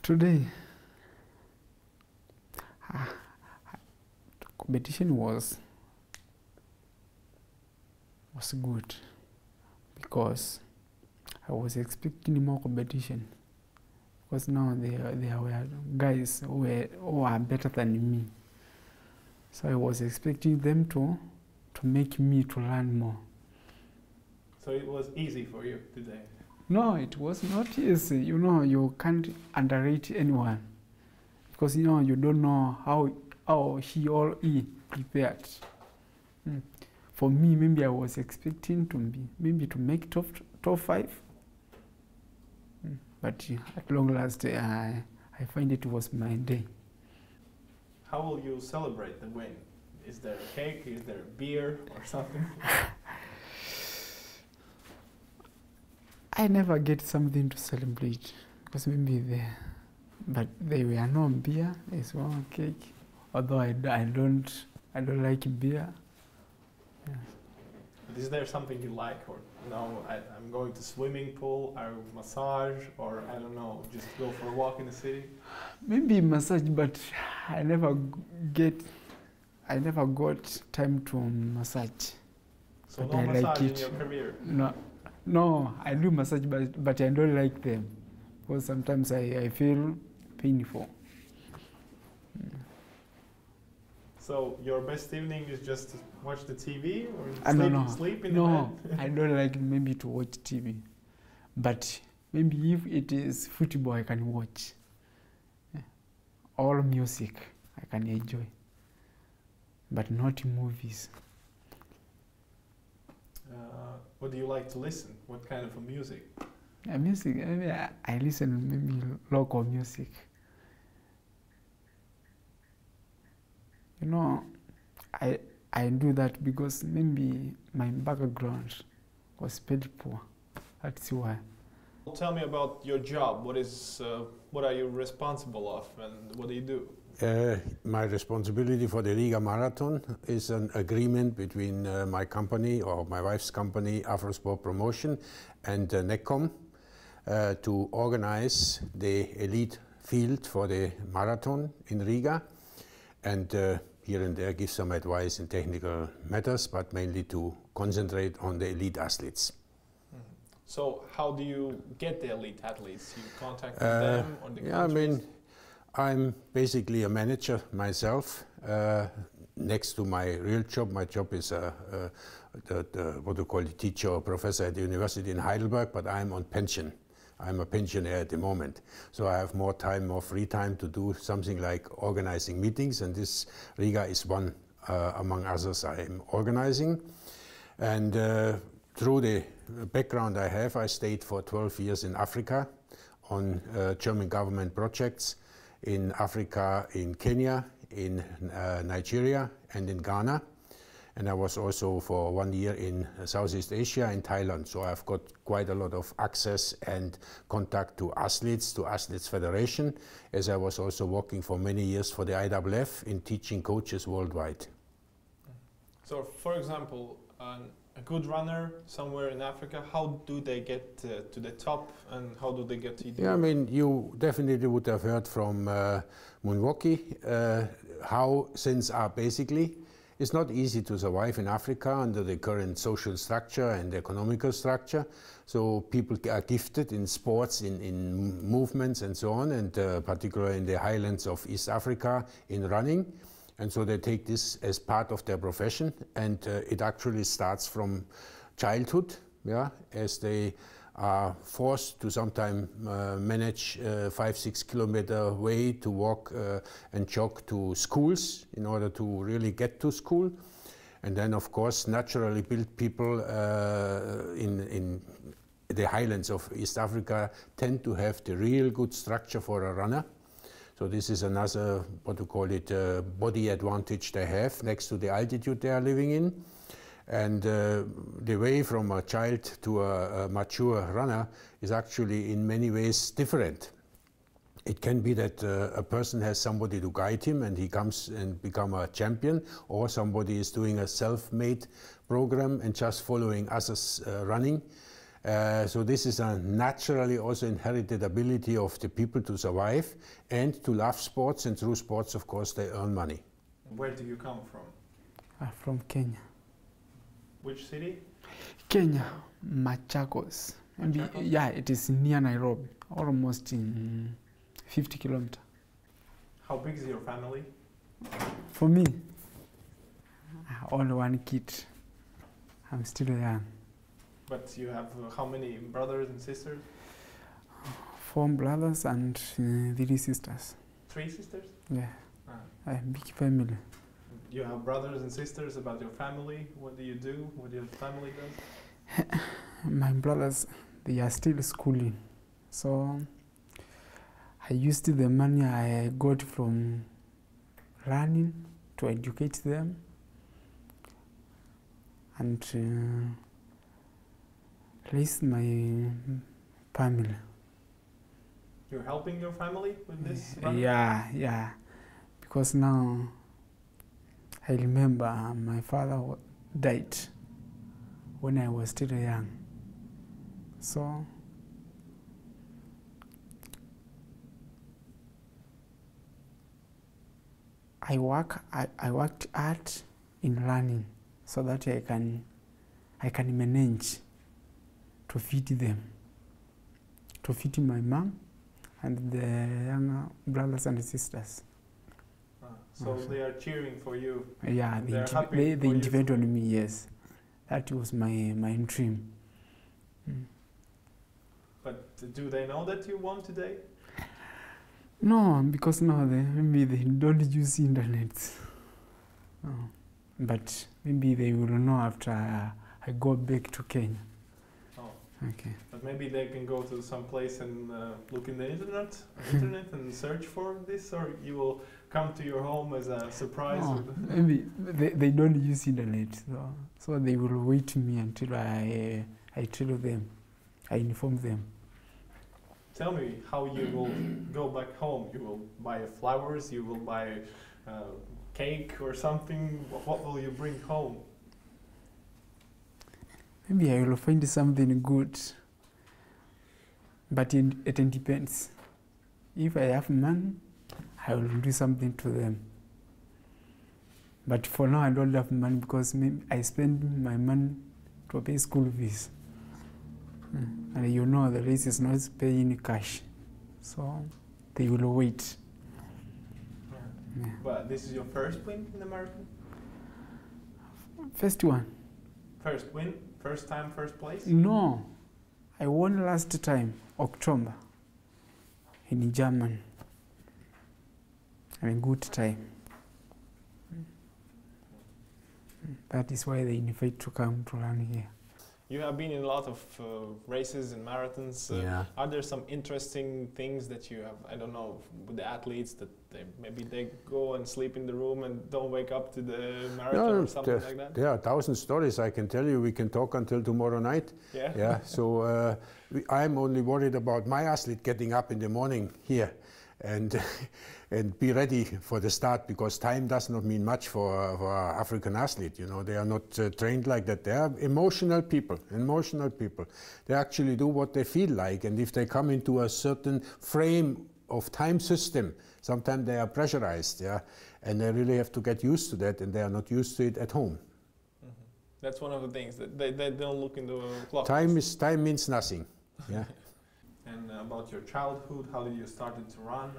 Today, the competition was good because I was expecting more competition. Because now there were guys who are better than me. So I was expecting them to make me to learn more. So it was easy for you today? No, it was not easy. You know, you can't underrate anyone. Because, you know, you don't know how he or he prepared. For me, maybe I was expecting to make top 5. But at long last, I find it was my day. How will you celebrate the win? Is there a cake? Is there a beer or something? I never get something to celebrate because maybe but there were no beer. There's one cake. Although I don't like beer. Yeah. But is there something you like, or no? I'm going to swimming pool, or massage, or I don't know, just go for a walk in the city. Maybe massage, but I never got time to massage. So no massage in your career? No, I do massage, but I don't like them because sometimes I feel painful. So your best evening is just to watch the TV or sleep in the bed? No, I don't like maybe to watch TV. But maybe if it is football, I can watch. Yeah. All music I can enjoy, but not movies. What do you like to listen? What kind of a music? Music, maybe I listen maybe local music. You know, I do that because maybe my background was very poor. That's why. Tell me about your job. What are you responsible of, and what do you do? My responsibility for the Riga Marathon is an agreement between my company, or my wife's company, Afrosport Promotion, and NECOM to organize the elite field for the marathon in Riga, and here and there give some advice in technical matters, but mainly to concentrate on the elite athletes. So how do you get the elite athletes? You contact them or the Yeah, countries? I mean, I'm basically a manager myself. Next to my real job, my job is what you call a teacher or professor at the university in Heidelberg, but I'm on pension. I'm a pensioner at the moment. So I have more time, more free time to do something like organizing meetings, and this Riga is one among others I'm organizing. And through the background I have, I stayed for 12 years in Africa on German government projects in Africa, in Kenya, in Nigeria, and in Ghana. And I was also for 1 year in Southeast Asia, in Thailand. So I've got quite a lot of access and contact to Athletes Federation, as I was also working for many years for the IWF in teaching coaches worldwide. So, for example, a good runner somewhere in Africa, how do they get to the top, and how do they get to the... Yeah, I mean, you definitely would have heard from Munivoki how things are basically. It's not easy to survive in Africa under the current social structure and economical structure. So people are gifted in sports, in movements and so on, and particularly in the highlands of East Africa in running. And so they take this as part of their profession, and it actually starts from childhood, yeah, as they are forced to sometimes manage 5-6 kilometer way to walk and jog to schools in order to really get to school. And then, of course, naturally built people in the highlands of East Africa tend to have the real good structure for a runner. So this is another, what you call it, body advantage they have next to the altitude they are living in. And the way from a child to a mature runner is actually in many ways different. It can be that a person has somebody to guide him and he comes and become a champion, or somebody is doing a self-made program and just following others running. So this is a naturally also inherited ability of the people to survive and to love sports, and through sports, of course, they earn money. Where do you come from? From Kenya. Which city? Kenya, Machakos. Maybe, Machakos? yeah, it is near Nairobi, almost in 50 kilometers. How big is your family? For me, only one kid. I'm still young. But you have how many brothers and sisters? 4 brothers and 3 sisters. 3 sisters? Yeah, Ah. a big family. You have brothers and sisters. About your family, what do you do? What your family does? My brothers, they are still schooling. So I used the money I got from running to educate them and raise my family. You're helping your family with this running? Yeah. Because now I remember my father died when I was still young. So I worked hard in running so that I can manage to feed them, to feed my mom and the younger brothers and sisters. So they are cheering for you. Yeah, they intervened on me, yes. That was my dream. But do they know that you won today? No, because now maybe they don't use internet. But maybe they will know after I go back to Kenya. Oh. Okay. But maybe they can go to some place and look in the internet and search for this, or you will come to your home as a surprise. Oh, maybe they don't use internet, so they will wait me until I tell them, I inform them. Tell me how you will go back home. You will buy flowers, you will buy cake or something. What will you bring home? Maybe I will find something good, but it depends. If I have money, I will do something to them. But for now, I don't have money because I spend my money to pay school fees. And you know the race is not paying cash, so they will wait. Yeah. But this is your first win in the marathon? First one. First win? First time, first place? No, I won last time, October, in Germany. A good time. That is why they invite to come to run here. You have been in a lot of races and marathons. Yeah. Are there some interesting things that you have, I don't know, with the athletes that maybe they go and sleep in the room and don't wake up to the marathon or something like that? There are 1,000 stories I can tell you. We can talk until tomorrow night. Yeah. Yeah. So I'm only worried about my athlete getting up in the morning here and be ready for the start, because time does not mean much for African athlete. You know, they are not trained like that. They are emotional people. They actually do what they feel like, and if they come into a certain frame of time system, sometimes they are pressurized, yeah, and they really have to get used to that, and they are not used to it at home. Mm-hmm. That's one of the things, that they don't look in the clock. Time means nothing. Yeah. And about your childhood, how did you start to run?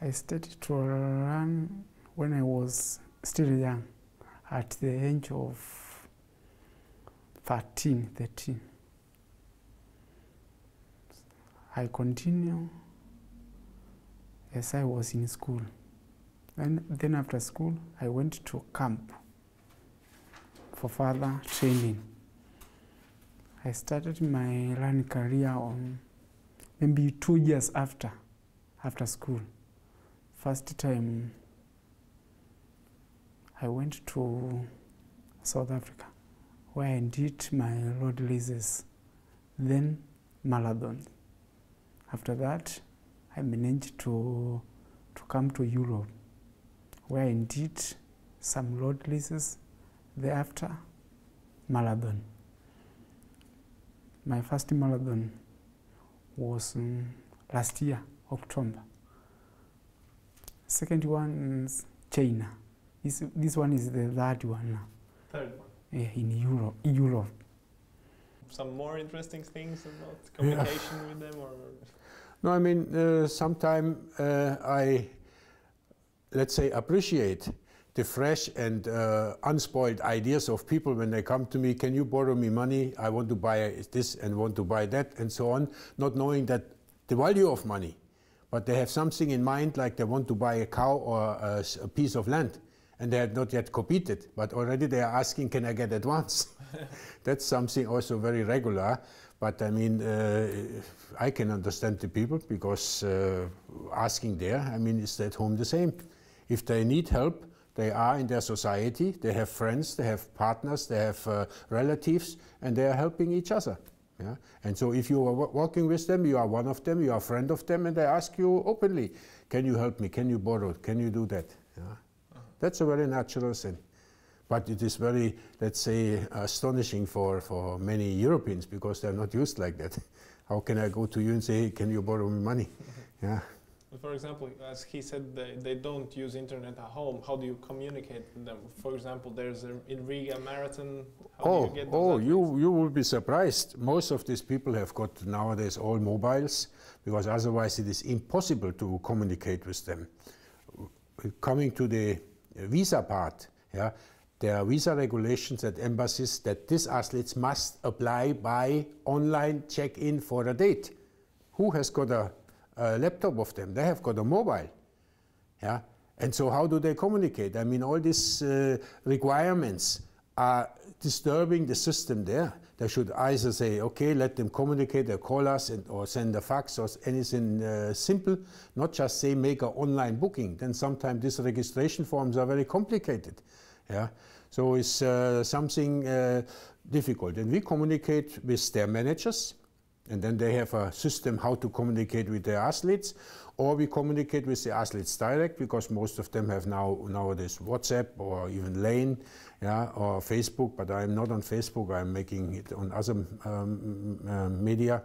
I started to run when I was still young, at the age of 13. I continue as I was in school. And then after school, I went to camp for further training. I started my running career on maybe 2 years after school. First time I went to South Africa, where I did my road races, then marathon. After that, I managed to come to Europe, where I did some road races, thereafter marathon. My first marathon was last year, October. Second one is China. This one is the third one now. Third one. Yeah, in Europe. Some more interesting things about communication with them, or? No, I mean, sometimes I, let's say, appreciate the fresh and unspoiled ideas of people when they come to me. Can you borrow me money? I want to buy this and want to buy that and so on, not knowing that the value of money. But they have something in mind, like they want to buy a cow or a piece of land, and they have not yet copied it, but already they are asking, can I get advance? That's something also very regular. But I mean, I can understand the people, because asking there, I mean, is at home the same. If they need help, they are in their society, they have friends, they have partners, they have relatives, and they are helping each other. Yeah? And so if you are working with them, you are one of them, you are a friend of them, and they ask you openly, can you help me, can you borrow, can you do that? Yeah? That's a very natural thing. But it is very, let's say, astonishing for many Europeans, because they're not used like that. How can I go to you and say, hey, can you borrow me money? Yeah. For example, as he said, they don't use internet at home. How do you communicate with them? For example, there's in Riga marathon. How do you get those you will be surprised. Most of these people have got nowadays all mobiles, because otherwise it is impossible to communicate with them. Coming to the visa part, yeah, there are visa regulations at embassies that these athletes must apply by online check-in for a date. Who has got a laptop of them? They have got a mobile. Yeah? And so how do they communicate? I mean, all these requirements are disturbing the system there. They should either say, okay, let them communicate, or call us, or send a fax, or anything simple, not just say make an online booking. Then sometimes these registration forms are very complicated. Yeah? So it's something difficult. And we communicate with their managers, and then they have a system how to communicate with their athletes, or we communicate with the athletes direct, because most of them have nowadays WhatsApp or even Lane, yeah, or Facebook, but I'm not on Facebook, I'm making it on other media.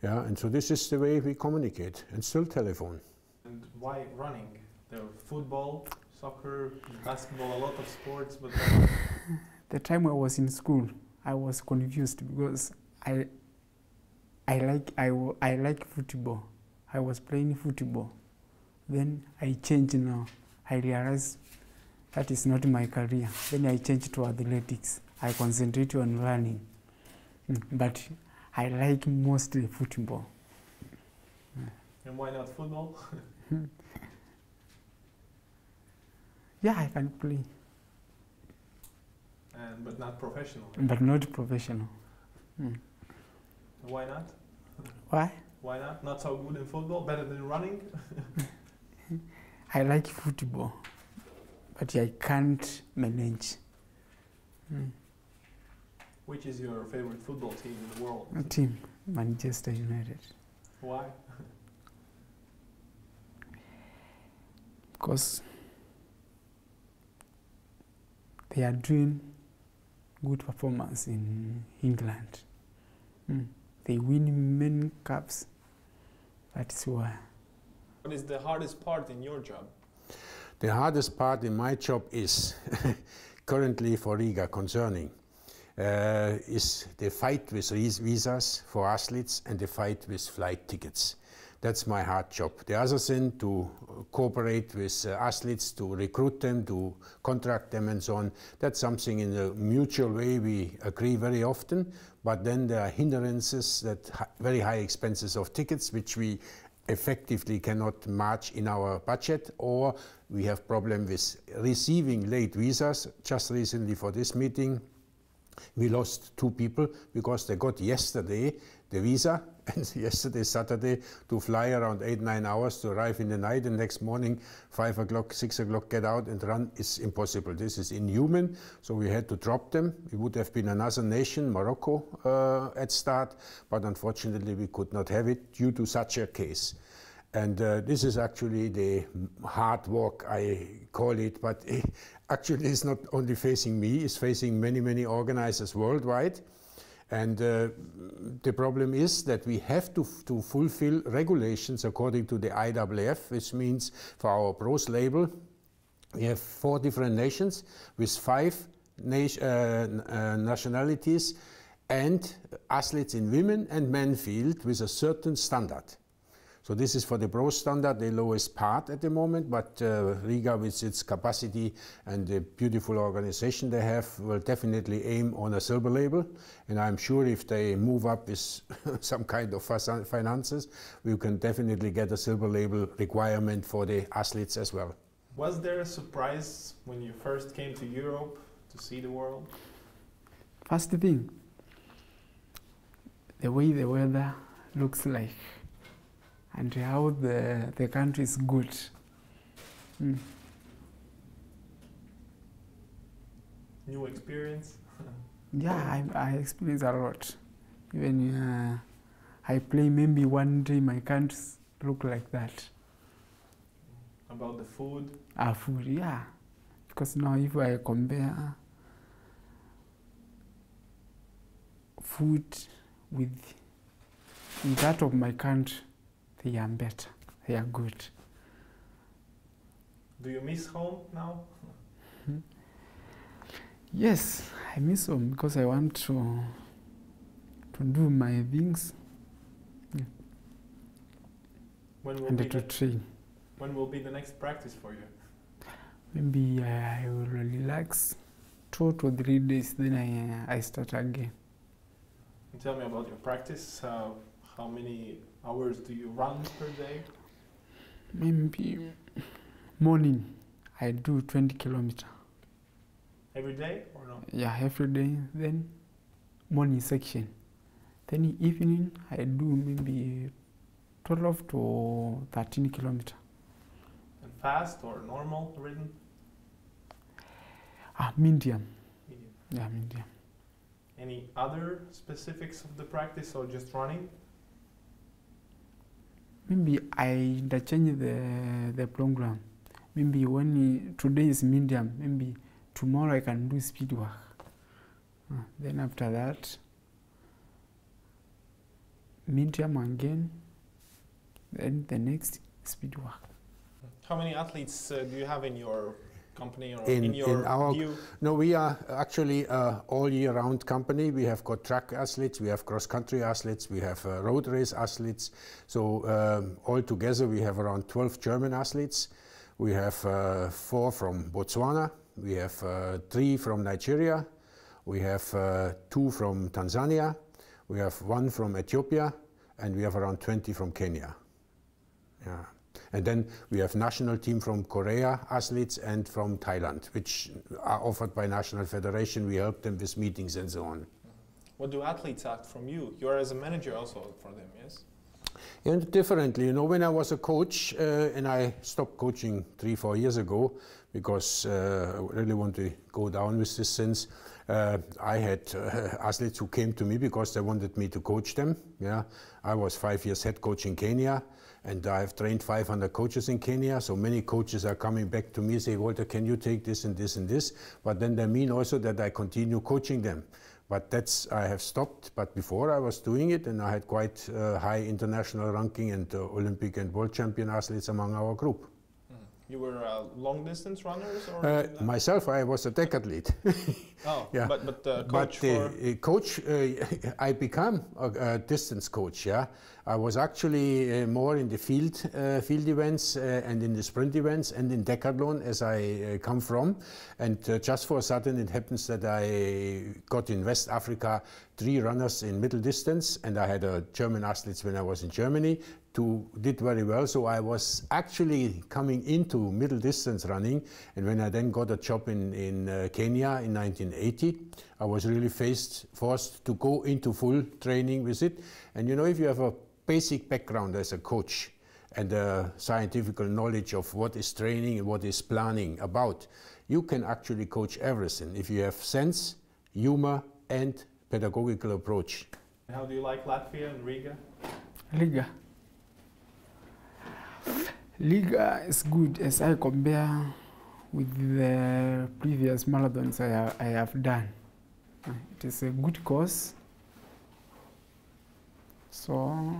Yeah, and so this is the way we communicate, and still telephone. And why running? There were football, soccer, basketball, a lot of sports, but... The time I was in school, I was confused, because I like football. I was playing football. Then I changed now. I realized that is not my career. Then I changed to athletics. I concentrate on learning. But I like mostly football. And why not football? Yeah, I can play. But not professional. But not professional. Why not? Why? Why not? Not so good in football, better than running? I like football, but I can't manage. Which is your favorite football team in the world? Team, Manchester United. Why? Because they are doing good performance in England. They win many cups. That's why. What is the hardest part in your job? The hardest part in my job is currently for Riga concerning is the fight with visas for athletes and the fight with flight tickets. That's my hard job. The other thing, to cooperate with athletes, to recruit them, to contract them and so on, that's something in a mutual way we agree very often, but then there are hindrances, that very high expenses of tickets, which we effectively cannot match in our budget, or we have problem with receiving late visas. Just recently for this meeting, we lost 2 people because they got yesterday the visa, and yesterday, Saturday, to fly around 8-9 hours to arrive in the night, and next morning, 5 o'clock, 6 o'clock, get out and run is impossible. This is inhuman, so we had to drop them. It would have been another nation, Morocco, at start, but unfortunately we could not have it due to such a case. And this is actually the hard work, I call it, but actually it's not only facing me, it's facing many, many organizers worldwide. And the problem is that we have to fulfill regulations according to the IAAF, which means for our pros label, we have 4 different nations with 5 nationalities and athletes in women and men field with a certain standard. So this is for the pro standard, the lowest part at the moment, but Riga, with its capacity and the beautiful organization they have, will definitely aim on a silver label. And I'm sure if they move up with some kind of finances, we can definitely get a silver label requirement for the athletes as well. Was there a surprise when you first came to Europe to see the world? First thing, the way the weather looks like and how the country is good. New experience? Yeah, I experienced a lot. Even I play, maybe one day my countries look like that. About the food? Food, yeah. Because now if I compare food with that of my country, they are better, they are good. Do you miss home now? Yes, I miss home because I want to do my things and to train. When will be the next practice for you? Maybe I will relax 2 to 3 days, then I start again. And tell me about your practice. How many hours do you run per day? Maybe morning I do 20 kilometers. Every day or no? Yeah, every day. Then morning section. Then evening I do maybe 12 to 13 kilometers. And fast or normal rhythm? Medium. Medium. Yeah, medium. Any other specifics of the practice or just running? Maybe I change the program. Maybe when today is medium, maybe tomorrow I can do speed work. Then after that, medium again. Then the next speed work. How many athletes do you have in your company or in your view? No, we are actually all year round company. We have got track athletes, we have cross country athletes, we have road race athletes. So all together we have around 12 German athletes. We have 4 from Botswana, we have 3 from Nigeria, we have 2 from Tanzania, we have 1 from Ethiopia, and we have around 20 from Kenya. Yeah. And then we have national team from Korea athletes and from Thailand, which are offered by National Federation. We help them with meetings and so on. What do athletes ask from you? You are as a manager also for them, yes? And differently, you know, when I was a coach, and I stopped coaching 3-4 years ago because I really want to go down with this since I had athletes who came to me because they wanted me to coach them. Yeah, I was 5 years head coach in Kenya, and I've trained 500 coaches in Kenya. So many coaches are coming back to me and say, Walter, can you take this and this and this? But then they mean also that I continue coaching them. But I have stopped. But before I was doing it, and I had quite high international ranking and Olympic and world champion athletes among our group. You were long distance runners, or myself? I was a decathlete. Oh, yeah. But coach coach, I became a distance coach. Yeah, I was actually more in the field events and in the sprint events and in decathlon, as I come from. And just for a sudden, it happens that I got in West Africa 3 runners in middle distance, and I had a German athletes when I was in Germany. Did very well, so I was actually coming into middle distance running, and when I then got a job in Kenya in 1980, I was really forced to go into full training with it. And you know, if you have a basic background as a coach and a scientific knowledge of what is training and what is planning about, you can actually coach everything if you have sense, humor, and pedagogical approach. How do you like Latvia and Riga? Riga is good as I compare with the previous marathons I have done. It is a good course, So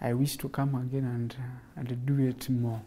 I wish to come again and do it more.